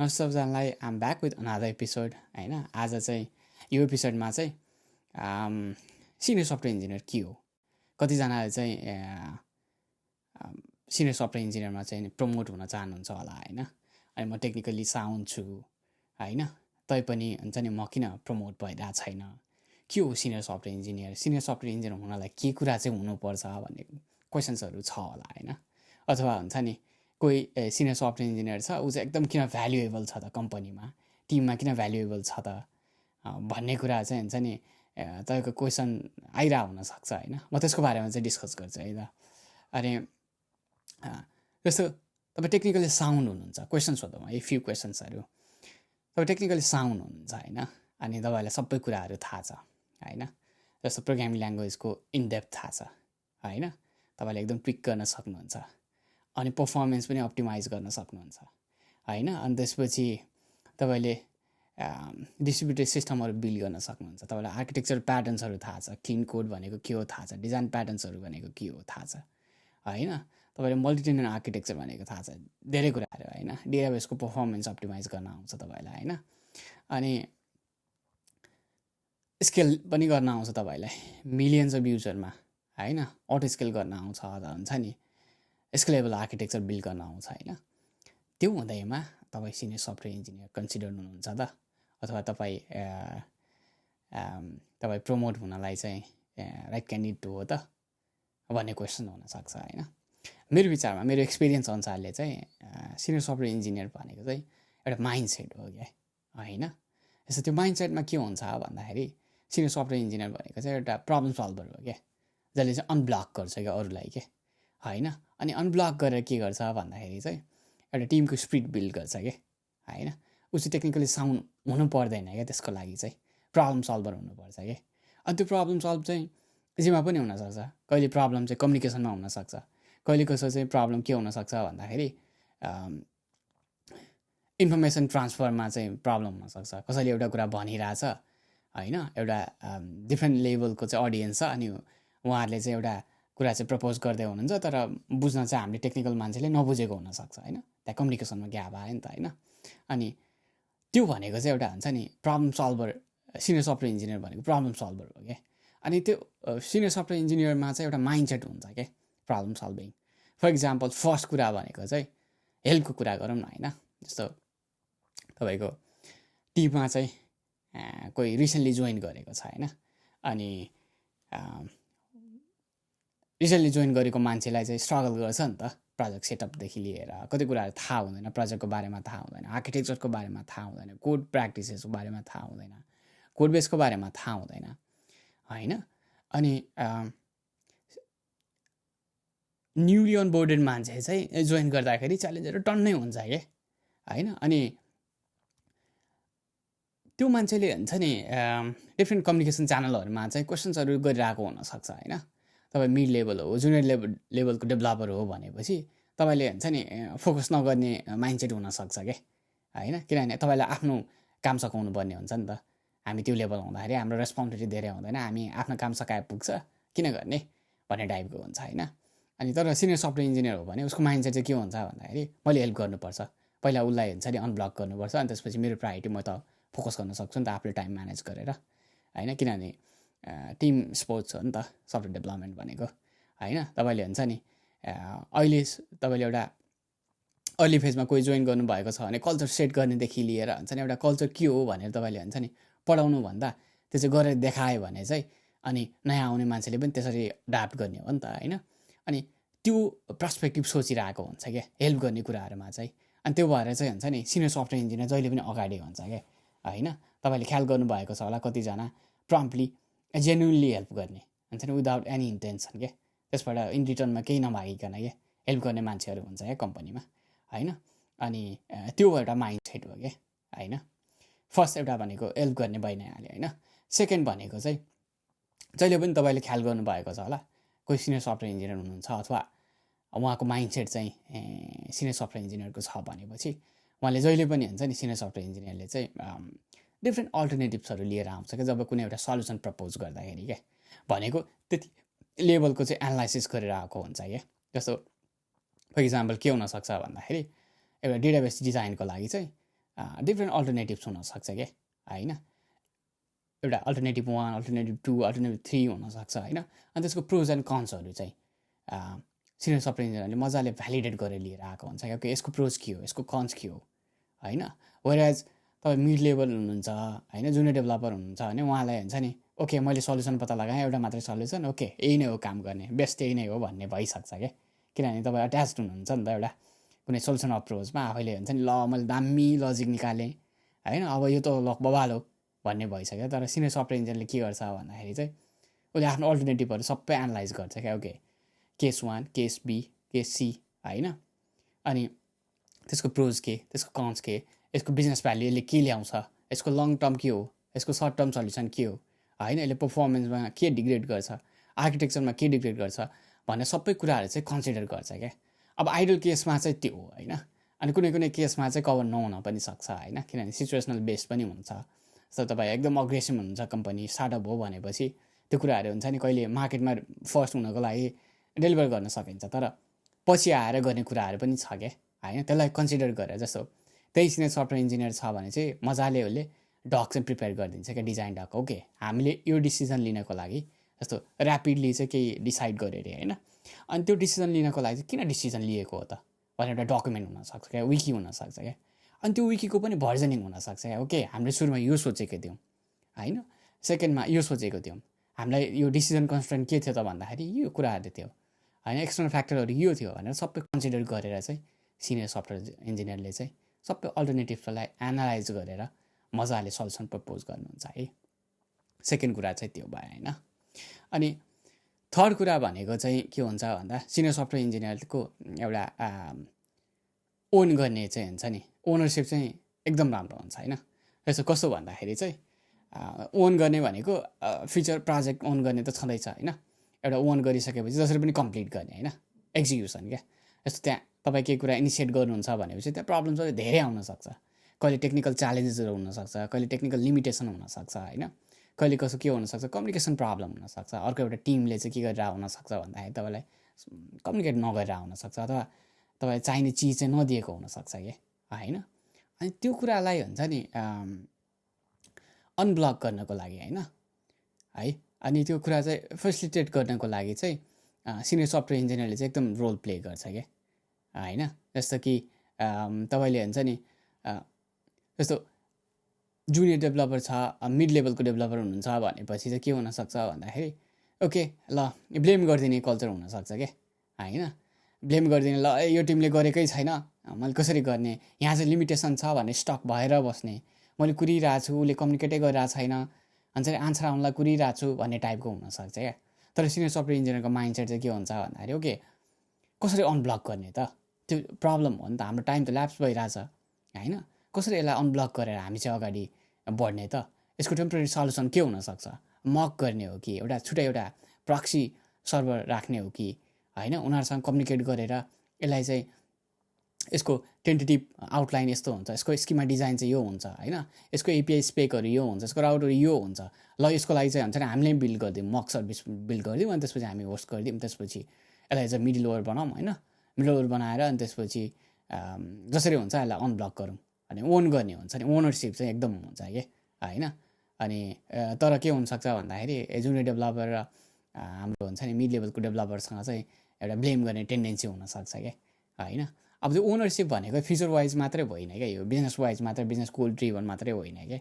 सबजनालाई am back with another episode होइन। आज चाहिँ यो एपिसोडमा चाहिँ सिनियर सफ्टवेयर इन्जिनियर के हो, कतिजनाले चाहिँ सिनियर सफ्टवेयर इन्जिनियरमा चाहिँ प्रमोट हुन चाहनुहुन्छ होला होइन। अनि म टेक्निकली साउन्ड छु होइन, तैपनि हुन्छ नि म किन प्रमोट भइरहेको छैन, के हो senior software engineer, senior software engineer हुनलाई के कुरा चाहिँ हुनुपर्छ भन्ने क्वेसन्सहरू छ होला होइन। अथवा हुन्छ नि कोही सिनियर सफ्टवेयर इन्जिनियर छ, ऊ चाहिँ एकदम किन भ्यालुएबल छ त कम्पनीमा, टिममा किन भ्यालुएबल छ त भन्ने कुरा चाहिँ हुन्छ नि तपाईँको क्वेसन आइरहेको हुनसक्छ होइन। म त्यसको बारेमा चाहिँ डिस्कस गर्छु है त। अनि जस्तो तपाईँ टेक्निकली साउन्ड हुनुहुन्छ, क्वेसन सोधौँ है, फ्यु क्वेसन्सहरू। तपाईँ टेक्निकली साउन्ड हुनुहुन्छ होइन, अनि तपाईँलाई सबै कुराहरू थाहा छ होइन। जस्तो प्रोग्रामिङ ल्याङ्ग्वेजको इनडेप्थ थाहा छ होइन, तपाईँले एकदम ट्विक गर्न सक्नुहुन्छ, अनि पर्फर्मेन्स पनि अप्टिमाइज गर्न सक्नुहुन्छ होइन। अनि त्यसपछि तपाईँले डिस्ट्रिब्युटेड सिस्टमहरू बिल्ड गर्न सक्नुहुन्छ, तपाईँलाई आर्किटेक्चर प्याटर्न्सहरू थाहा छ, क्लिन कोड भनेको के हो थाहा छ, डिजाइन प्याटर्न्सहरू भनेको के हो थाहा छ होइन। तपाईँले मल्टिटेनेन्ट आर्किटेक्चर भनेको थाहा छ, धेरै कुराहरू होइन। डेटाबेसको पर्फर्मेन्स अप्टिमाइज गर्न आउँछ तपाईँलाई होइन। अनि स्केल पनि गर्न आउँछ तपाईँलाई मिलियन्स अफ युजरमा होइन, अटो स्केल गर्न आउँछ, हुन्छ नि स्केलेबल आर्किटेक्चर बिल्ड गर्न आउँछ होइन। त्यो हुँदैमा तपाईँ सिनियर सफ्टवेयर इन्जिनियर कन्सिडर हुनुहुन्छ त, अथवा तपाईँ प्रमोट हुनलाई चाहिँ राइट क्यान्डिडेट हो त भन्ने क्वेसन हुनसक्छ होइन। मेरो विचारमा, मेरो एक्सपिरियन्स अनुसारले चाहिँ सिनियर सफ्टवेयर इन्जिनियर भनेको चाहिँ एउटा माइन्ड सेट हो क्या होइन। यस्तो त्यो माइन्ड सेटमा के हुन्छ भन्दाखेरि सिनियर सफ्टवेयर इन्जिनियर भनेको चाहिँ एउटा प्रब्लम सल्भर हो क्या, जसले चाहिँ अनब्लक गर्छ क्या अरूलाई के होइन। अनि अनब्लक गरेर के गर्छ भन्दाखेरि चाहिँ एउटा टिमको स्पिरिट बिल्ड गर्छ क्या होइन। उसी टेक्निकली साउन्ड हुनु पर्दैन क्या, त्यसको लागि चाहिँ प्रब्लम सल्भर हुनुपर्छ क्या। अनि त्यो प्रब्लम सल्भ चाहिँ जेमा पनि हुनसक्छ, कहिले प्रब्लम चाहिँ कम्युनिकेसनमा हुनसक्छ, कहिले कसो चाहिँ प्रब्लम के हुनसक्छ भन्दाखेरि इन्फर्मेसन ट्रान्सफरमा चाहिँ प्रब्लम हुनसक्छ। कसैले एउटा कुरा भनिरहेछ होइन, एउटा डिफ्रेन्ट लेभलको चाहिँ अडियन्स छ, अनि उहाँहरूले चाहिँ एउटा कुरा चाहिँ प्रपोज गर्दै हुनुहुन्छ, तर बुझ्न चाहिँ हामीले टेक्निकल मान्छेले नबुझेको हुनसक्छ होइन। त्यहाँ कम्युनिकेसनमा ग्याप आयो नि त होइन। अनि त्यो भनेको चाहिँ एउटा हुन्छ नि problem solver, senior software engineer भनेको प्रब्लम सल्भर हो क्या। अनि त्यो सिनियर सफ्टवेयर इन्जिनियरमा चाहिँ एउटा माइन्ड सेट हुन्छ क्या problem solving. For example first कुरा भनेको चाहिँ हेल्पको कुरा गरौँ न होइन। जस्तो तपाईँको टिममा चाहिँ कोही रिसेन्टली जोइन गरेको छ होइन, अनि रिसेन्टली जोइन गरेको मान्छेलाई चाहिँ स्ट्रगल गर्छ नि त, प्रोजेक्ट सेटअपदेखि लिएर कति कुराहरू थाहा हुँदैन, प्रोजेक्टको बारेमा थाहा हुँदैन, आर्किटेक्चरको बारेमा थाहा हुँदैन, कोड प्र्याक्टिसेसको बारेमा थाहा हुँदैन, कोड बेसको बारेमा थाहा हुँदैन होइन। अनि न्युली अनबोर्डेड मान्छे चाहिँ जोइन गर्दाखेरि च्यालेन्जहरू टन्नै हुन्छ क्या होइन। अनि त्यो मान्छेले हुन्छ नि डिफ्रेन्ट कम्युनिकेसन च्यानलहरूमा चाहिँ क्वेसन्सहरू गरिरहेको हुनसक्छ होइन। तपाईँ मिड लेभल हो, जुनियर लेभलको डेभलपर हो भनेपछि तपाईँले हुन्छ नि फोकस नगर्ने माइन्डसेट हुनसक्छ क्या होइन। किनभने तपाईँलाई आफ्नो काम सघाउनु पर्ने हुन्छ नि त। हामी त्यो लेभल हुँदाखेरि हाम्रो रेस्पोन्सिबिलिटी धेरै हुँदैन, हामी आफ्नो काम सकाए पुग्छ, किन गर्ने भन्ने टाइपको हुन्छ होइन। अनि तर सिनियर सफ्टवेयर इन्जिनियर हो भने उसको माइन्डसेट चाहिँ के हुन्छ भन्दाखेरि मैले हेल्प गर्नुपर्छ, पहिला उसलाई हुन्छ नि अनब्लक गर्नुपर्छ, अनि त्यसपछि मेरो प्रायोरिटी म त फोकस गर्न सक्छु नि त आफूले टाइम म्यानेज गरेर होइन। किनभने टिम स्पोर्ट्स हो नि त सफ्टवेयर डेभलपमेन्ट भनेको होइन। तपाईँले हुन्छ नि अहिले तपाईँले एउटा अर्ली फेजमा कोही जोइन गर्नुभएको छ भने कल्चर सेट गर्नेदेखि लिएर हुन्छ नि एउटा कल्चर के हो भनेर तपाईँले हुन्छ नि पढाउनु भन्दा त्यो चाहिँ गरेर देखायो भने चाहिँ अनि नयाँ आउने मान्छेले पनि त्यसरी एडाप्ट गर्ने हो नि त होइन। अनि त्यो पर्सपेक्टिभ सोचिरहेको हुन्छ क्या हेल्प गर्ने कुराहरूमा चाहिँ। अनि त्यो भएर चाहिँ हुन्छ नि सिनियर सफ्टवेयर इन्जिनियर जहिले पनि अगाडि हुन्छ क्या होइन। तपाईँले ख्याल गर्नुभएको छ होला कतिजना प्रम्प्टली जेन्युनली हेल्प गर्ने हुन्छ नि विदाउट एनी इन्टेन्सन क्या, त्यसबाट इन रिटर्नमा केही नमागिकन क्या हेल्प गर्ने मान्छेहरू हुन्छ क्या कम्पनीमा होइन। अनि त्यो एउटा माइन्ड सेट हो क्या होइन। फर्स्ट एउटा भनेको हेल्प गर्ने भइ नै हाल्यो होइन। सेकेन्ड भनेको चाहिँ जहिले पनि तपाईँले ख्याल गर्नुभएको छ होला कोही सिनियर सफ्टवेयर इन्जिनियर हुनुहुन्छ अथवा उहाँको माइन्ड सेट चाहिँ सिनियर सफ्टवेयर इन्जिनियरको छ भनेपछि उहाँले जहिले पनि हुन्छ नि सिनियर सफ्टवेयर इन्जिनियरले चाहिँ डिफ्रेन्ट अल्टरनेटिभ्सहरू लिएर आउँछ क्या जब कुनै एउटा सल्युसन प्रपोज गर्दाखेरि क्या। भनेको त्यति लेभलको चाहिँ एनालाइसिस गरेर आएको हुन्छ क्या। जस्तो फर इक्जाम्पल के हुनसक्छ भन्दाखेरि एउटा डेटाबेस डिजाइनको लागि चाहिँ डिफ्रेन्ट अल्टरनेटिभ्स हुनसक्छ क्या होइन एउटा अल्टरनेटिभ 1 अल्टरनेटिभ 2 अल्टरनेटिभ 3 हुनसक्छ होइन अनि त्यसको प्रोज एन्ड कन्सहरू चाहिँ सिनियर सफ्टवेयर इन्जिनियरले मजाले भ्यालिडेट गरेर लिएर आएको हुन्छ क्या ओके यसको प्रोज के हो यसको कन्स के हो होइन वेयरएज तपाईँ मिड लेभल हुनुहुन्छ होइन जुनियर डेभलपर हुनुहुन्छ भने उहाँलाई हुन्छ नि ओके मैले सल्युसन पत्ता लगाएँ एउटा मात्रै सल्युसन ओके यही नै हो काम गर्ने बेस्ट यही नै हो भन्ने भइसक्छ क्या किनभने तपाईँ अट्याच्ड हुनुहुन्छ नि त एउटा कुनै सोल्युसन अप्रोचमा आफैले हुन्छ नि ल मैले दामी लजिक निकालेँ होइन अब यो त ल बवाल हो भन्ने भइसक्यो तर सिनियर सफ्टवेयर इन्जिनियरले के गर्छ भन्दाखेरि चाहिँ उसले आफ्नो अल्टरनेटिभहरू सबै एनालाइज गर्छ क्या okay case 1 case B case C होइन अनि त्यसको प्रोज के त्यसको कन्स के यसको बिजनेस भ्याल्यु यसले के ल्याउँछ यसको लङ टर्म के हो यसको सर्ट टर्म सल्युसन के हो होइन यसले पर्फर्मेन्समा के डिग्रेड गर्छ आर्किटेक्चरमा के डिग्रेड गर्छ भन्ने सबै कुराहरू चाहिँ कन्सिडर गर्छ क्या अब आइडल केसमा चाहिँ त्यो हो होइन अनि कुनै कुनै केसमा चाहिँ कभर नहुन पनि सक्छ होइन किनभने सिचुएसनल बेस्ड पनि हुन्छ जस्तो तपाईँ एकदम अग्रेसिभ हुनुहुन्छ कम्पनी स्टार्टअप हो भनेपछि त्यो कुराहरू हुन्छ नि कहिले मार्केटमा फर्स्ट हुनको लागि डेलिभर गर्न सकिन्छ तर पछि आएर गर्ने कुराहरू पनि छ क्या होइन त्यसलाई कन्सिडर गरेर जस्तो त्यही सिनियर सफ्टवेयर इन्जिनियर छ भने चाहिँ मजाले उसले डक चाहिँ प्रिपेयर गरिदिन्छ क्या डिजाइन डक ओके हामीले यो डिसिजन लिनको लागि जस्तो ऱ्यापिडली चाहिँ केही डिसाइड गऱ्यो अरे होइन अनि त्यो डिसिजन लिनको लागि चाहिँ किन डिसिजन लिएको हो त भन्ने एउटा डकुमेन्ट हुनसक्छ क्या विकी हुनसक्छ क्या अनि त्यो विकीको पनि भर्जनिङ हुनसक्छ क्या ओके हामीले सुरुमा यो सोचेको थियौँ होइन सेकेन्डमा यो सोचेको थियौँ हामीलाई यो डिसिजन कन्स्ट्रेन्ट के थियो त भन्दाखेरि यो कुराहरू थियो होइन एक्सटर्नल फ्याक्टरहरू यो थियो भनेर सबै कन्सिडर गरेर चाहिँ सिनियर सफ्टवेयर इन्जिनियरले चाहिँ सबै अल्टरनेटिभलाई एनालाइज गरेर मजाले सल्युसन प्रपोज गर्नुहुन्छ है सेकेन्ड कुरा चाहिँ त्यो भयो होइन अनि थर्ड कुरा भनेको चाहिँ के हुन्छ भन्दा सिनियर सफ्टवेयर इन्जिनियरको एउटा ओन गर्ने चाहिँ हुन्छ नि ओनरसिप चाहिँ एकदम राम्रो हुन्छ होइन यसो कस्तो भन्दाखेरि चाहिँ ओन गर्ने भनेको फ्युचर प्रोजेक्ट ओन गर्ने त छँदैछ होइन एउटा ओन गरिसकेपछि जसरी पनि कम्प्लिट गर्ने होइन एक्जिक्युसन क्या यस्तो त्यहाँ तपाईँ केही कुरा इनिसिएट गर्नुहुन्छ भनेपछि त्यहाँ प्रब्लम्सहरू धेरै आउनसक्छ कहिले टेक्निकल च्यालेन्जेसहरू हुनसक्छ कहिले टेक्निकल लिमिटेसन हुनसक्छ होइन कहिले कसो के हुनसक्छ कम्युनिकेसन प्रब्लम हुनसक्छ अर्को एउटा टिमले चाहिँ के गरेर हुनसक्छ भन्दाखेरि तपाईँलाई कम्युनिकेट नगरेर हुनसक्छ अथवा तपाईँ चाहिने चिज चाहिँ नदिएको हुनसक्छ कि होइन अनि त्यो कुरालाई हुन्छ नि अनब्लक गर्नको लागि होइन है अनि त्यो कुरा चाहिँ फेसिलिटेट गर्नको लागि चाहिँ सिनियर सफ्टवेयर इन्जिनियरले चाहिँ एकदम रोल प्ले गर्छ क्या होइन जस्तो कि तपाईँले हुन्छ नि जस्तो जुनियर डेभलपर छ मिड लेभलको डेभलपर हुनुहुन्छ भनेपछि चाहिँ के हुनसक्छ भन्दाखेरि ओके ल ब्लेम गरिदिने कल्चर हुनसक्छ क्या होइन ब्लेम गरिदिने ल यो टिमले गरेकै छैन मैले कसरी गर्ने यहाँ चाहिँ लिमिटेसन छ भने स्टक भएर बस्ने मैले कुरिरहेको छु उसले कम्युनिकेटै गरिरहेको छैन अनि चाहिँ आन्सर आउनलाई कुरिरहेको छु भन्ने टाइपको हुनसक्छ क्या तर सिनियर सफ्टवेयर इन्जिनियरको माइन्डसेट चाहिँ के हुन्छ भन्दाखेरि ओके कसरी अनब्लक गर्ने त त्यो प्रब्लम हो नि त हाम्रो टाइम त ल्याप्स भइरहेछ होइन कसरी यसलाई अनब्लक गरेर हामी चाहिँ अगाडि बढ्ने त यसको टेम्पोरेरी सल्युसन के हुनसक्छ मक गर्ने हो कि एउटा छुट्टै एउटा प्रक्सी सर्भर राख्ने हो कि होइन उनीहरूसँग कम्युनिकेट गरेर यसलाई चाहिँ यसको टेन्टेटिभ आउटलाइन यस्तो हुन्छ यसको स्किमा डिजाइन चाहिँ यो हुन्छ होइन यसको एपिआई स्पेकहरू यो हुन्छ यसको राउटहरू यो हुन्छ ल यसको लागि चाहिँ हुन्छ नि हामीले बिल्ड गरिदिउँ मक सर्भिस बिल्ड गरिदिउँ अनि त्यसपछि हामी होस्ट गरिदिउँ त्यसपछि यसलाई चाहिँ मिडल ओभर बनाऊँ होइन मिडल ओभर बनाएर अनि त्यसपछि जसरी हुन्छ यसलाई अनब्लक गरौँ अनि ओन गर्ने हुन्छ नि ओनरसिप चाहिँ एकदम हुन्छ कि होइन अनि तर के हुनसक्छ भन्दाखेरि जुनियर डेभलपर र हाम्रो हुन्छ नि मिड लेभलको डेभलपरसँग चाहिँ एउटा ब्लेम गर्ने टेन्डेन्सी हुनसक्छ क्या होइन अब त्यो ओनरसिप भनेको फ्युचर वाइज मात्रै होइन क्या यो बिजनेस वाइज मात्रै बिजनेस गोल ड्रिभन मात्रै होइन क्या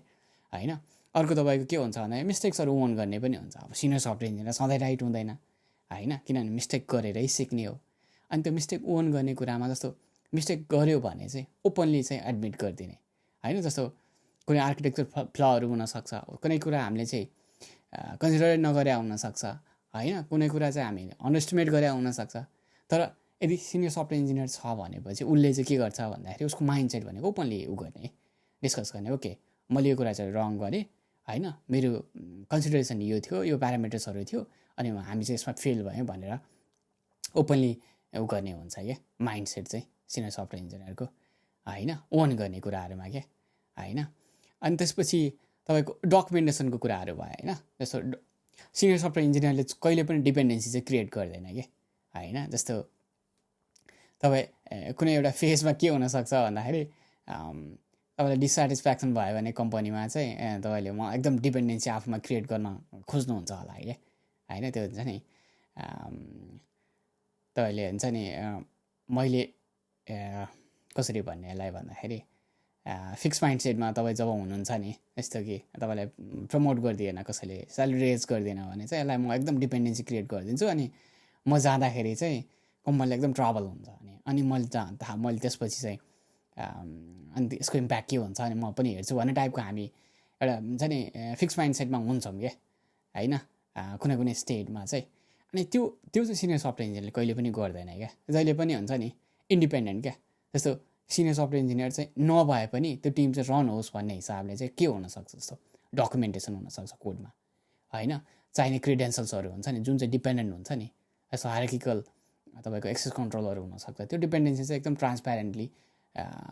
होइन अर्को तपाईँको के हुन्छ भन्दाखेरि मिस्टेक्सहरू ओन गर्ने पनि हुन्छ अब सिनियर सफ्टवेयर इन्जिनियर सधैँ राइट हुँदैन होइन किनभने मिस्टेक गरेरै सिक्ने हो अनि त्यो मिस्टेक ओन गर्ने कुरामा जस्तो मिस्टेक गऱ्यो भने चाहिँ ओपनली चाहिँ एडमिट गरिदिने होइन जस्तो कुनै आर्किटेक्चर फ्लहरू हुनसक्छ कुनै कुरा हामीले चाहिँ कन्सिडरै नगरे हुनसक्छ होइन कुनै कुरा चाहिँ हामीले अन्डरएस्टिमेट गरे हुनसक्छ तर यदि सिनियर सफ्टवेयर इन्जिनियर छ भनेपछि उसले चाहिँ के गर्छ भन्दाखेरि उसको माइन्डसेट भनेको ओपनली उ गर्ने डिस्कस गर्ने ओके मैले यो कुरा चाहिँ रङ गरेँ होइन मेरो कन्सिडरेसन यो थियो यो प्यारामिटर्सहरू थियो अनि हामी चाहिँ यसमा फेल भयौँ भनेर ओपनली उ गर्ने हुन्छ क्या माइन्डसेट चाहिँ सिनियर सफ्टवेयर इन्जिनियरको होइन ओन गर्ने कुराहरूमा क्या होइन अनि त्यसपछि तपाईँको डकुमेन्टेसनको कुराहरू भयो होइन जस्तो सिनियर सफ्टवेयर इन्जिनियरले कहिले पनि डिपेन्डेन्सी चाहिँ क्रिएट गर्दैन कि होइन जस्तो तपाईँ कुनै एउटा फेजमा के हुनसक्छ भन्दाखेरि तपाईँलाई डिसेटिस्फ्याक्सन भयो भने कम्पनीमा चाहिँ तपाईँले म एकदम डिपेन्डेन्सी आफूमा क्रिएट गर्न खोज्नुहुन्छ होला है होइन त्यो हुन्छ नि तपाईँले हुन्छ नि मैले कसरी भन्ने यसलाई भन्दाखेरि फिक्स माइन्ड सेटमा तपाईँ जब हुनुहुन्छ नि यस्तो कि तपाईँलाई प्रमोट गरिदिएन कसैले स्यालेरी रेज गरिदिएन भने चाहिँ यसलाई म एकदम डिपेन्डेन्सी क्रिएट गरिदिन्छु अनि म जाँदाखेरि चाहिँ कम्पनीलाई एकदम ट्रबल हुन्छ अनि मैले त्यसपछि चाहिँ अनि यसको इम्प्याक्ट के हुन्छ अनि म पनि हेर्छु भन्ने टाइपको हामी एउटा हुन्छ नि फिक्स माइन्ड सेटमा हुन्छौँ क्या होइन कुनै कुनै स्टेटमा चाहिँ अनि त्यो चाहिँ सिनियर सफ्टवेयर इन्जिनियरले कहिले पनि गर्दैन क्या जहिले पनि हुन्छ नि इन्डिपेन्डेन्ट क्या जस्तो सिनियर सफ्टवेयर इन्जिनियर चाहिँ नभए पनि त्यो टिम चाहिँ रन होस् भन्ने हिसाबले चाहिँ के हुनसक्छ जस्तो डकुमेन्टेसन हुनसक्छ कोडमा होइन चाहिने क्रिडेन्सल्सहरू हुन्छ नि जुन चाहिँ डिपेन्डेन्ट हुन्छ नि यस्तो हायरार्किकल तपाईँको एक्सेस कन्ट्रोलहरू हुनसक्छ त्यो डिपेन्डेन्सी चाहिँ एकदम ट्रान्सप्यारेन्टली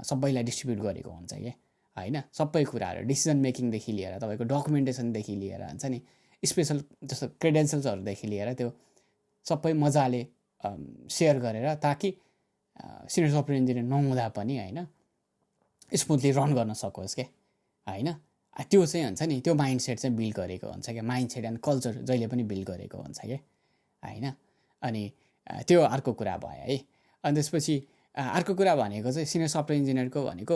सबैलाई डिस्ट्रिब्युट गरेको हुन्छ क्या होइन सबै कुराहरू डिसिजन मेकिङदेखि लिएर तपाईँको डकुमेन्टेसनदेखि लिएर हुन्छ नि स्पेसल जस्तो क्रेडेन्सल्सहरूदेखि लिएर त्यो सबै मजाले सेयर गरेर ताकि सिनियर सफ्टवेयर इन्जिनियर नहुँदा पनि होइन स्मुथली रन गर्न सकोस् क्या होइन त्यो चाहिँ हुन्छ नि त्यो माइन्ड सेट चाहिँ बिल्ड गरेको हुन्छ क्या माइन्ड सेट एन्ड कल्चर जहिले पनि बिल्ड गरेको हुन्छ क्या होइन अनि त्यो अर्को कुरा भयो है अनि त्यसपछि अर्को कुरा भनेको चाहिँ सिनियर सफ्टवेयर इन्जिनियरको भनेको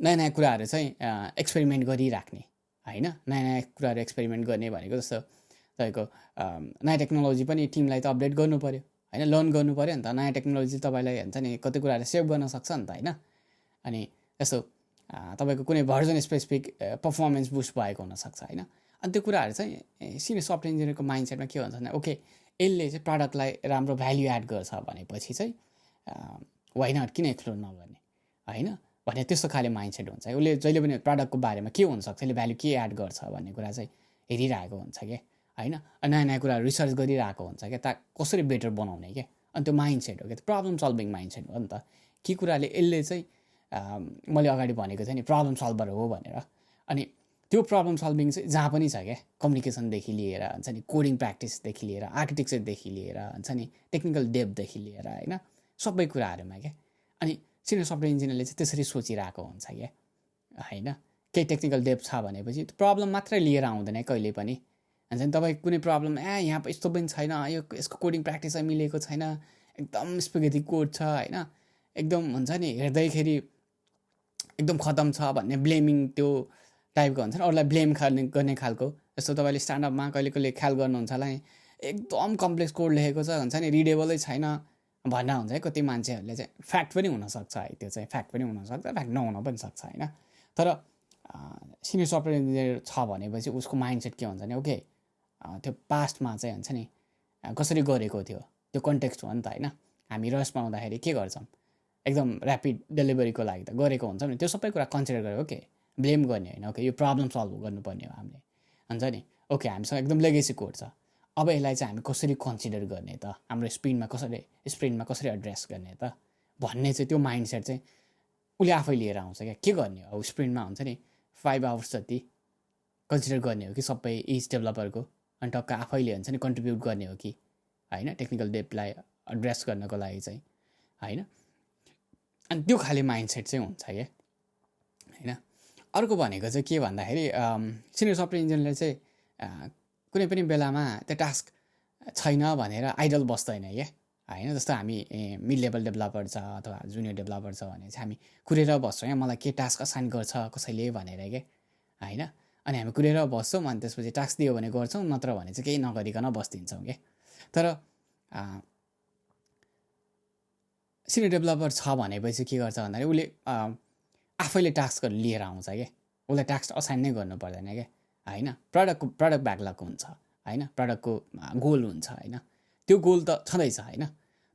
नयाँ नयाँ कुराहरू चाहिँ एक्सपेरिमेन्ट गरिराख्ने होइन नयाँ नयाँ कुराहरू एक्सपेरिमेन्ट गर्ने भनेको जस्तो तपाईँको नयाँ टेक्नोलोजी पनि टिमलाई त अपडेट गर्नु पऱ्यो होइन लर्न गर्नु पऱ्यो नि त नयाँ टेक्नोलोजी तपाईँलाई हुन्छ नि कति कुराहरू सेभ गर्न सक्छ नि त होइन अनि जस्तो तपाईँको कुनै भर्जन स्पेसिफिक पर्फर्मेन्स बुस्ट भएको हुनसक्छ होइन अनि त्यो कुराहरू चाहिँ सिनियर सफ्टवेयर इन्जिनियरको माइन्ड सेटमा के हुन्छ भने ओके यसले चाहिँ प्रडक्टलाई राम्रो भ्याल्यु एड गर्छ भनेपछि चाहिँ वाइ नट किन एक्सप्लोर नगर्ने होइन भने त्यस्तो खाले माइन्ड सेट हुन्छ उसले जहिले पनि प्रडक्टको बारेमा के हुनसक्छ यसले भ्याल्यु के एड गर्छ भन्ने कुरा चाहिँ हेरिरहेको हुन्छ क्या होइन नयाँ नयाँ कुरा रिसर्च गरिरहेको हुन्छ क्या कसरी बेटर बनाउने क्या अनि त्यो माइन्ड सेट हो क्या प्रब्लम सल्भिङ माइन्ड सेट हो नि त के कुराले यसले चाहिँ मैले अगाडि भनेको थिएँ नि प्रब्लम सल्भर हो भनेर अनि त्यो प्रब्लम सल्भिङ चाहिँ जहाँ पनि छ क्या कम्युनिकेसनदेखि लिएर हुन्छ नि कोडिङ प्र्याक्टिसदेखि लिएर आर्किटेक्चरदेखि लिएर हुन्छ नि टेक्निकल डेप्थदेखि लिएर होइन सबै कुराहरूमा क्या अनि सिनियर सफ्टवेयर इन्जिनियरले चाहिँ त्यसरी सोचिरहेको हुन्छ क्या होइन केही टेक्निकल डेप्थ छ भनेपछि त्यो प्रब्लम मात्रै लिएर आउँदैन कहिले पनि हुन्छ नि तपाईँ कुनै प्रब्लम यहाँ यस्तो पनि छैन यसको कोडिङ प्र्याक्टिस चाहिँ मिलेको छैन एकदम स्पेगेटी कोड छ होइन एकदम हुन्छ नि हेर्दैखेरि एकदम खतम छ भन्ने ब्लेमिङ त्यो टाइपको हुन्छ नि अरूलाई ब्लेम गर्ने खालको जस्तो तपाईँले स्ट्यान्डअपमा कहिले कहिले ख्याल गर्नुहुन्छ होला एकदम कम्प्लेक्स कोड लेखेको छ हुन्छ नि रिडेबलै छैन भन्दा हुन्छ है कति मान्छेहरूले चाहिँ फ्याक्ट पनि हुनसक्छ है त्यो चाहिँ फ्याक्ट पनि हुनसक्छ फ्याक्ट नहुन पनि सक्छ होइन तर सिनियर सफ्टवेयर इन्जिनियर छ भनेपछि उसको माइन्ड सेट के हुन्छ भने ओके त्यो पास्टमा चाहिँ हुन्छ नि कसरी गरेको थियो त्यो कन्टेक्स्ट हो नि त होइन हामी रस पाउँदाखेरि के गर्छौँ एकदम ऱ्यापिड डेलिभरीको लागि त गरेको हुन्छ नि त्यो सबै कुरा कन्सिडर गरेर ओके ब्लेम गर्ने होइन ओके यो प्रब्लम सल्भ गर्नुपर्ने हो हामीले हुन्छ नि ओके हामीसँग एकदम लेगेसी कोड छ अब यसलाई चाहिँ हामी कसरी कन्सिडर गर्ने त हाम्रो स्प्रिन्टमा कसरी एड्रेस गर्ने त भन्ने चाहिँ त्यो माइन्ड सेट चाहिँ उसले आफै लिएर आउँछ क्या के गर्ने हो अब स्प्रिन्टमा हुन्छ नि 5 आवर्स जति कन्सिडर गर्ने हो कि सबै इच डेभलपरको अनि टक्क आफैले हुन्छ नि कन्ट्रिब्युट गर्ने हो कि होइन टेक्निकल डेप्थलाई एड्रेस गर्नको लागि चाहिँ होइन अनि त्यो खाले माइन्ड सेट चाहिँ हुन्छ क्या होइन अर्को भनेको चाहिँ के भन्दाखेरि सिनियर सफ्टवेयर इन्जिनियरले चाहिँ कुनै पनि बेलामा त्यो टास्क छैन भनेर आइडल बस्दैन क्या होइन जस्तो हामी मिड लेभल डेभलपर छ अथवा जुनियर डेभलपर छ भने चाहिँ हामी कुरेर बस्छौँ क्या मलाई के टास्क असाइन गर्छ कसैले भनेर क्या होइन अनि हामी कुरेर बस्छौँ अनि त्यसपछि टास्क दियो भने गर्छौँ नत्र भने चाहिँ केही नगरिकन बस्दिन्छौँ क्या तर सिनियर डेभलपर छ भनेपछि के गर्छ भन्दाखेरि उसले आफैले टास्कहरू लिएर आउँछ क्या उसलाई टास्क असाइन नै गर्नु पर्दैन क्या होइन प्रडक्ट ब्याकलग हुन्छ होइन प्रडक्टको गोल हुन्छ होइन त्यो गोल त छँदैछ होइन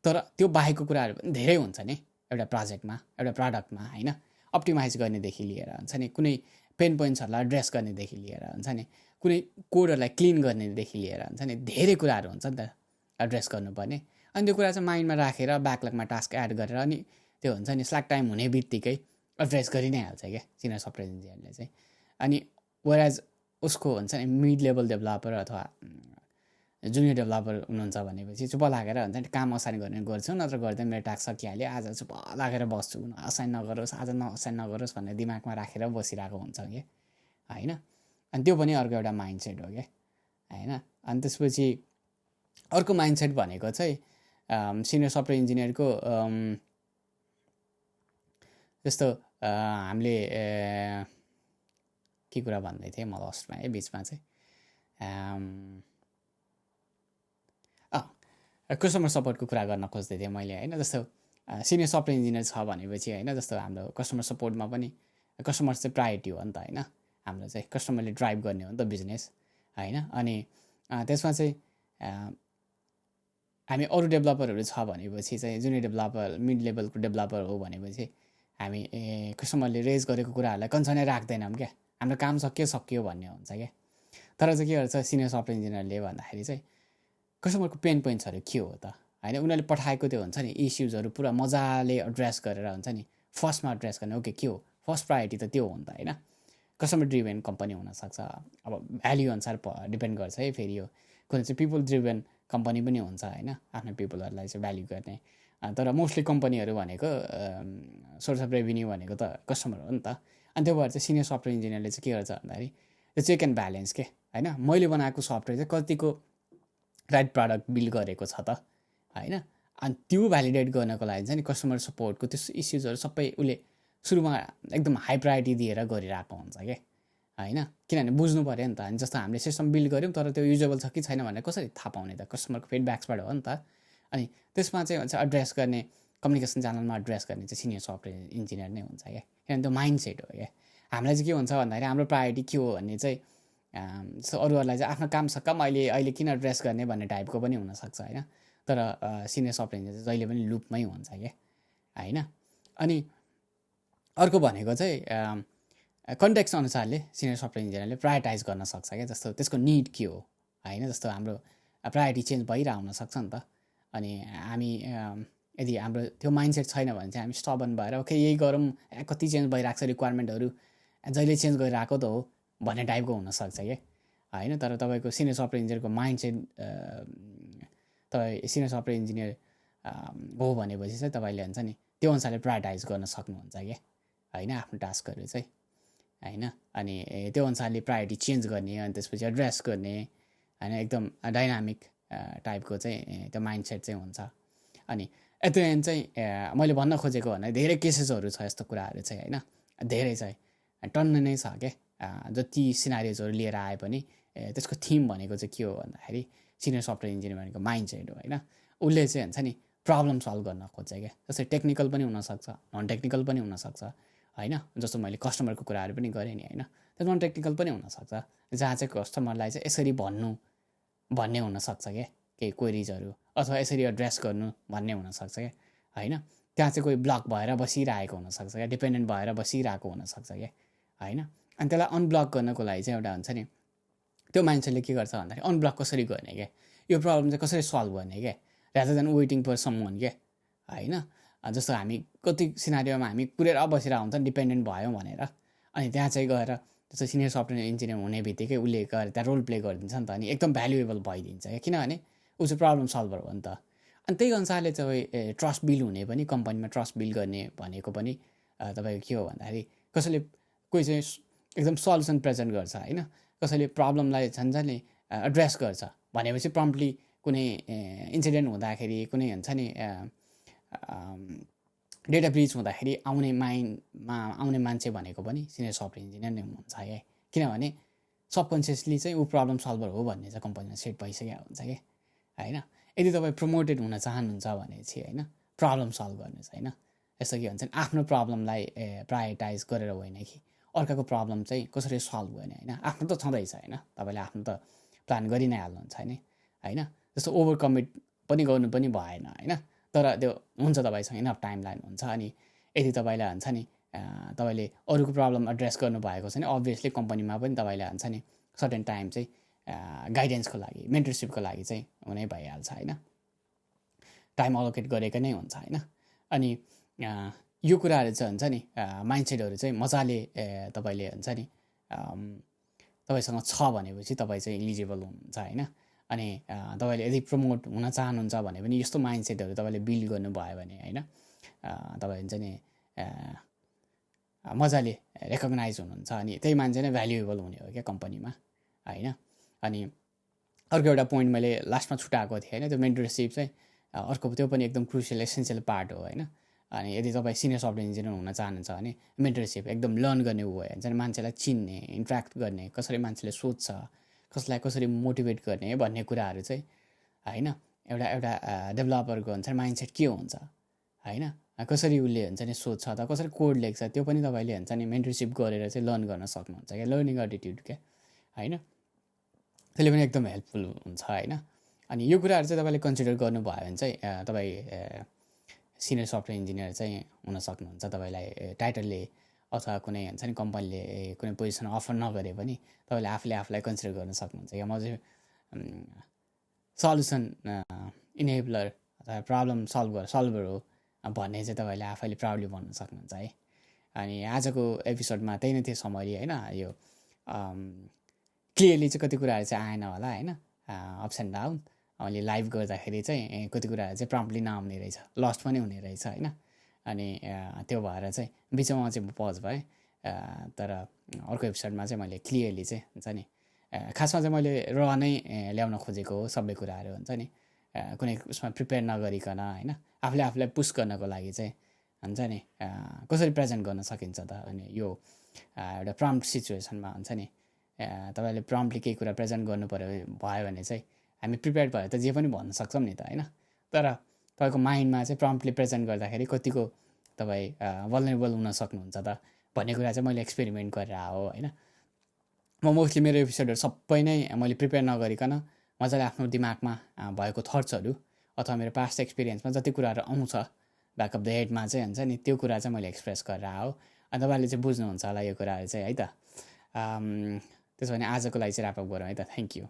तर त्यो बाहेकको कुराहरू पनि धेरै हुन्छ नि एउटा प्रोजेक्टमा एउटा प्रडक्टमा होइन अप्टिमाइज गर्नेदेखि लिएर हुन्छ नि कुनै पेन पोइन्ट्सहरूलाई एड्रेस गर्नेदेखि लिएर हुन्छ नि कुनै कोडहरूलाई क्लिन गर्नेदेखि लिएर हुन्छ नि धेरै कुराहरू हुन्छ नि त एड्रेस गर्नुपर्ने अनि त्यो कुरा चाहिँ माइन्डमा राखेर ब्याकलगमा टास्क एड गरेर अनि त्यो हुन्छ नि स्ल्याक टाइम हुने बित्तिकै एड्रेस गरि नै हाल्छ क्या सिनियर सफ्टवेयर इन्जिनियरले चाहिँ अनि वेयरएज उसको हुन्छ नि मिड लेभल डेभलपर अथवा जुनियर डेभलपर हुनुहुन्छ भनेपछि चुप लागेर हुन्छ नि काम असाइन गर्ने गर्छु नत्र गर्दैन मेरो टास्क सकिहाल्यो आज चुप लागेर बस्छु असाइन नगरोस् आज असाइन नगरोस् भन्ने दिमागमा राखेर बसिरहेको हुन्छ कि होइन अनि त्यो पनि अर्को एउटा माइन्डसेट हो क्या होइन अनि त्यसपछि अर्को माइन्डसेट भनेको चाहिँ सिनियर सफ्टवेयर इन्जिनियरको जस्तो हामीले के कुरा भन्दै थिएँ म लास्टमा है बिचमा चाहिँ कस्टमर सपोर्टको कुरा गर्न खोज्दै थिएँ मैले होइन जस्तो सिनियर सफ्टवेयर इन्जिनियर छ भनेपछि होइन जस्तो हाम्रो कस्टमर सपोर्टमा पनि कस्टमर चाहिँ प्रायोरिटी हो नि त होइन हाम्रो चाहिँ कस्टमरले ड्राइभ गर्ने हो नि त बिजनेस होइन अनि त्यसमा चाहिँ हामी अरू डेभलपरहरू छ भनेपछि चाहिँ जुनियर डेभलपर मिड लेभलको डेभलपर हो भनेपछि हामी कस्टमरले रेज गरेको कुराहरूलाई कन्सर्नै राख्दैनौँ क्या हाम्रो काम सक्यो भन्ने हुन्छ क्या तर चाहिँ के गर्छ सिनियर सफ्टवेयर इन्जिनियरले भन्दाखेरि चाहिँ कस्टमरको पेन पोइन्ट्सहरू के हो त होइन उनीहरूले पठाएको त्यो हुन्छ नि इस्युजहरू पुरा मजाले एड्रेस गरेर हुन्छ नि फर्स्टमा एड्रेस गर्ने ओके के हो फर्स्ट प्रायोरिटी त त्यो हो नि त होइन कस्टमर ड्रिभन कम्पनी हुनसक्छ अब भ्याल्यु अनुसार डिपेन्ड गर्छ है फेरि यो कुनै चाहिँ पिपल ड्रिभन कम्पनी पनि हुन्छ होइन आफ्नो पिपलहरूलाई चाहिँ भ्याल्यु गर्ने तर मोस्टली कम्पनीहरू भनेको सोर्स अफ रेभिन्यू भनेको त कस्टमर हो नि त अनि त्यो भएर चाहिँ सिनियर सफ्टवेयर इन्जिनियरले चाहिँ के गर्छ भन्दाखेरि त्यो चेक एन्ड ब्यालेन्स के होइन मैले बनाएको सफ्टवेयर चाहिँ कतिको राइट प्रडक्ट बिल्ड गरेको छ त होइन अनि त्यो भ्यालिडेट गर्नको लागि चाहिँ नि कस्टमर सपोर्टको त्यो इस्युजहरू सबै उसले सुरुमा एकदम हाई प्रायोरिटी दिएर गरिरहेको हुन्छ क्या होइन किनभने बुझ्नु पऱ्यो नि त अनि जस्तो हामीले सिस्टम बिल्ड गऱ्यौँ तर त्यो युजेबल छ कि छैन भनेर कसरी थाहा पाउने त कस्टमरको फिडब्याक्सबाट हो नि त अनि त्यसमा चाहिँ हुन्छ एड्रेस गर्ने कम्युनिकेसन च्यानलमा एड्रेस गर्ने चाहिँ सिनियर सफ्टवेयर इन्जिनियर नै हुन्छ क्या किनभने त्यो माइन्ड सेट हो क्या हामीलाई चाहिँ के हुन्छ भन्दाखेरि हाम्रो प्रायोरिटी के हो भन्ने चाहिँ जस्तो अरूहरूलाई चाहिँ आफ्नो काम सक्कम अहिले किन एड्रेस गर्ने भन्ने टाइपको पनि हुनसक्छ होइन तर सिनियर सफ्टवेयर इन्जिनियर चाहिँ जहिले पनि लुपमै हुन्छ क्या होइन अनि अर्को भनेको चाहिँ कन्टेक्स्ट अनुसारले सिनियर सफ्टवेयर इन्जिनियरले प्रायोरिटाइज गर्न सक्छ क्या जस्तो त्यसको निड के हो होइन जस्तो हाम्रो प्रायोरिटी चेन्ज भइरहेको हुनसक्छ नि त अनि हामी यदि हाम्रो त्यो माइन्डसेट छैन भने चाहिँ हामी स्टबन भएर ओके यही गरौँ कति चेन्ज भइरहेको छ रिक्वायरमेन्टहरू जहिले चेन्ज गरिरहेको त हो भन्ने टाइपको हुनसक्छ क्या होइन तर तपाईँको सिनियर सफ्टवेयर इन्जिनियरको माइन्डसेट तपाईँ सिनियर सफ्टवेयर इन्जिनियर हो भनेपछि चाहिँ तपाईँले हुन्छ नि त्यो अनुसारले प्रायोरिटाइज गर्न सक्नुहुन्छ क्या होइन आफ्नो टास्कहरू चाहिँ होइन अनि त्यो अनुसारले प्रायोरिटी चेन्ज गर्ने अनि त्यसपछि एड्रेस गर्ने होइन एकदम डाइनामिक टाइपको चाहिँ त्यो माइन्डसेट चाहिँ हुन्छ अनि एट द एन्ड चाहिँ मैले भन्न खोजेको भने धेरै केसेसहरू छ यस्तो कुराहरू चाहिँ होइन धेरै चाहिँ टन्न नै छ क्या जति सिनारियोजहरू लिएर आए पनि त्यसको थिम भनेको चाहिँ के हो भन्दाखेरि सिनियर सफ्टवेयर इन्जिनियर भनेको माइन्डसेट हो होइन उसले चाहिँ हुन्छ नि प्रब्लम सल्भ गर्न खोज्छ क्या जस्तै टेक्निकल पनि हुनसक्छ नन टेक्निकल पनि हुनसक्छ होइन जस्तो मैले कस्टमरको कुराहरू पनि गरेँ नि होइन त्यो नन टेक्निकल पनि हुनसक्छ जहाँ चाहिँ कस्टमरलाई चाहिँ यसरी भन्ने हुनसक्छ क्या केही क्वेरिजहरू अथवा यसरी एड्रेस गर्नु भन्ने हुनसक्छ क्या होइन त्यहाँ चाहिँ कोही ब्लक भएर बसिरहेको हुनसक्छ क्या डिपेन्डेन्ट भएर बसिरहेको हुनसक्छ क्या होइन अनि त्यसलाई अनब्लक गर्नको लागि चाहिँ एउटा हुन्छ नि त्यो मान्छेले के गर्छ भन्दाखेरि अनब्लक कसरी गर्ने क्या यो प्रब्लम चाहिँ कसरी सल्भ गर्ने क्या rather than waiting for someone क्या होइन जस्तो हामी कति सिनारीमा हामी कुरेर बसिरहेको हुन्छ डिपेन्डेन्ट भयौँ भनेर अनि त्यहाँ चाहिँ गएर जस्तो सिनियर सफ्टवेयर इन्जिनियर हुने बित्तिकै उसले गएर त्यहाँ रोल प्ले गरिदिन्छ नि त अनि एकदम भ्यालुएबल भइदिन्छ क्या किनभने ऊ चाहिँ प्रब्लम सल्भर हो नि त अनि त्यही अनुसारले चाहिँ ट्रस्ट बिल्ड हुने पनि कम्पनीमा ट्रस्ट बिल्ड गर्ने भनेको पनि तपाईँको के हो भन्दाखेरि कसैले कोही चाहिँ एकदम सल्युसन प्रेजेन्ट गर्छ होइन कसैले प्रब्लमलाई झन्झनले एड्रेस गर्छ भनेपछि प्रम्प्टली कुनै इन्सिडेन्ट हुँदाखेरि कुनै हुन्छ नि डेटा ब्रिच हुँदाखेरि आउने मान्छे भनेको पनि सिनियर सफ्टवेयर इन्जिनियर नै हुन्छ क्या किनभने सबकन्सियसली चाहिँ ऊ प्रब्लम सल्भर हो भन्ने चाहिँ कम्पनीमा सेट भइसकेको हुन्छ क्या होइन यदि तपाईँ प्रमोटेड हुन चाहनुहुन्छ भने चाहिँ होइन प्रब्लम सल्भ गर्नुहोस् होइन यस्तो के भन्छ आफ्नो प्रब्लमलाई प्रायोरिटाइज गरेर होइन कि अर्काको प्रब्लम चाहिँ कसरी सल्भ गर्ने होइन आफ्नो त छँदैछ होइन तपाईँले आफ्नो त प्लान गरि नै हाल्नुहुन्छ होइन जस्तो ओभर कमिट पनि गर्नु पनि भएन होइन तर त्यो हुन्छ तपाईँसँग इनफ टाइम लाइन हुन्छ अनि यदि तपाईँलाई हुन्छ नि तपाईँले अरूको प्रब्लम एड्रेस गर्नुभएको छ भने अभियसली कम्पनीमा पनि तपाईँलाई हुन्छ नि सर्टेन टाइम चाहिँ गाइडेन्सको लागि मेन्टरसिपको लागि चाहिँ हुनै भइहाल्छ होइन टाइम अलोकेट गरेको नै हुन्छ होइन अनि यो कुराहरू चाहिँ हुन्छ नि माइन्डसेटहरू चाहिँ मजाले तपाईँले हुन्छ नि तपाईँसँग छ भनेपछि तपाईँ चाहिँ इलिजिबल हुनुहुन्छ होइन अनि तपाईँले यदि प्रमोट हुन चाहनुहुन्छ भने पनि यस्तो माइन्डसेटहरू तपाईँले बिल्ड गर्नुभयो भने होइन तपाईँ हुन्छ नि मजाले रेकगनाइज हुनुहुन्छ अनि त्यही मान्छे नै भ्यालुएबल हुने हो क्या कम्पनीमा होइन। अनि अर्को एउटा पोइन्ट मैले लास्टमा छुट्याएको थिएँ होइन, त्यो मेन्टरसिप चाहिँ अर्को त्यो पनि एकदम क्रुसियल एसेन्सियल पार्ट हो होइन। अनि यदि तपाईँ सिनियर सफ्टवेयर इन्जिनियर हुन चाहनुहुन्छ भने मेन्टरसिप एकदम लर्न गर्ने ऊ हो, हुन्छ नि मान्छेलाई चिन्ने, इन्ट्र्याक्ट गर्ने, कसरी मान्छेले सोध्छ, कसलाई कसरी मोटिभेट गर्ने भन्ने कुराहरू चाहिँ होइन एउटा एउटा डेभलपरको हुन्छ नि माइन्डसेट के हुन्छ होइन, कसरी उसले हुन्छ नि सोध्छ अथवा कसरी कोड लेख्छ त्यो पनि तपाईँले हुन्छ नि मेन्टरसिप गरेर चाहिँ लर्न गर्न सक्नुहुन्छ क्या, लर्निङ एटिट्युड क्या होइन। त्यसले पनि एकदम हेल्पफुल हुन्छ होइन। अनि यो कुराहरू चाहिँ तपाईँले कन्सिडर गर्नुभयो भने चाहिँ तपाईँ सिनियर सफ्टवेयर इन्जिनियर चाहिँ हुन सक्नुहुन्छ। तपाईँलाई टाइटलले अथवा कुनै हुन्छ नि कम्पनीले कुनै पोजिसन अफर नगरे पनि तपाईँले आफूले आफूलाई कन्सिडर गर्न सक्नुहुन्छ क्या, म चाहिँ सल्युसन इनेबलर अथवा प्रब्लम सल्भर हो भन्ने चाहिँ तपाईँले आफैले प्राउडली भन्न सक्नुहुन्छ है। अनि आजको एपिसोडमा त्यही नै थियो समरी होइन। यो क्लियरली चाहिँ कति कुराहरू चाहिँ आएन होला होइन, अप्स एन्ड डाउन। मैले लाइभ गर्दाखेरि चाहिँ कति कुराहरू चाहिँ प्रम्प्टली नआउने रहेछ, लस्ट पनि हुने रहेछ होइन। अनि त्यो भएर चाहिँ बिचमा चाहिँ म पज भएँ, तर अर्को एपिसोडमा चाहिँ मैले क्लियरली चाहिँ हुन्छ नि खासमा चाहिँ मैले र नै ल्याउन खोजेको हो सबै कुराहरू हुन्छ नि, कुनै उसमा प्रिपेयर नगरिकन होइन, आफूले आफूलाई पुस गर्नको लागि चाहिँ हुन्छ नि कसरी प्रेजेन्ट गर्न सकिन्छ त। अनि यो एउटा प्रम्प्ट सिचुएसनमा हुन्छ नि तपाईँले प्रम्प्टली केही कुरा प्रेजेन्ट गर्नु भयो भने चाहिँ हामी प्रिपेयर्ड भएर त जे पनि भन्न सक्छौँ नि त होइन। तर तपाईँको माइन्डमा चाहिँ प्रम्प्टली प्रेजेन्ट गर्दाखेरि कतिको तपाईँ भल्नरेबल हुन सक्नुहुन्छ त भन्ने कुरा चाहिँ मैले एक्सपेरिमेन्ट गरेर हो होइन। म मोस्टली मेरो एपिसोडहरू सबै नै मैले प्रिपेयर नगरिकन मजाले आफ्नो दिमागमा भएको थट्सहरू अथवा मेरो पास्ट एक्सपिरियन्समा जति कुराहरू आउँछ ब्याक अफ द हेडमा चाहिँ हुन्छ नि त्यो कुरा चाहिँ मैले एक्सप्रेस गरेर हो। अनि तपाईँले चाहिँ बुझ्नुहुन्छ होला यो कुराहरू चाहिँ है त। त्यसो भने आजको लागि चाहिँ ऱ्यापअप गरौँ है त। Thank you.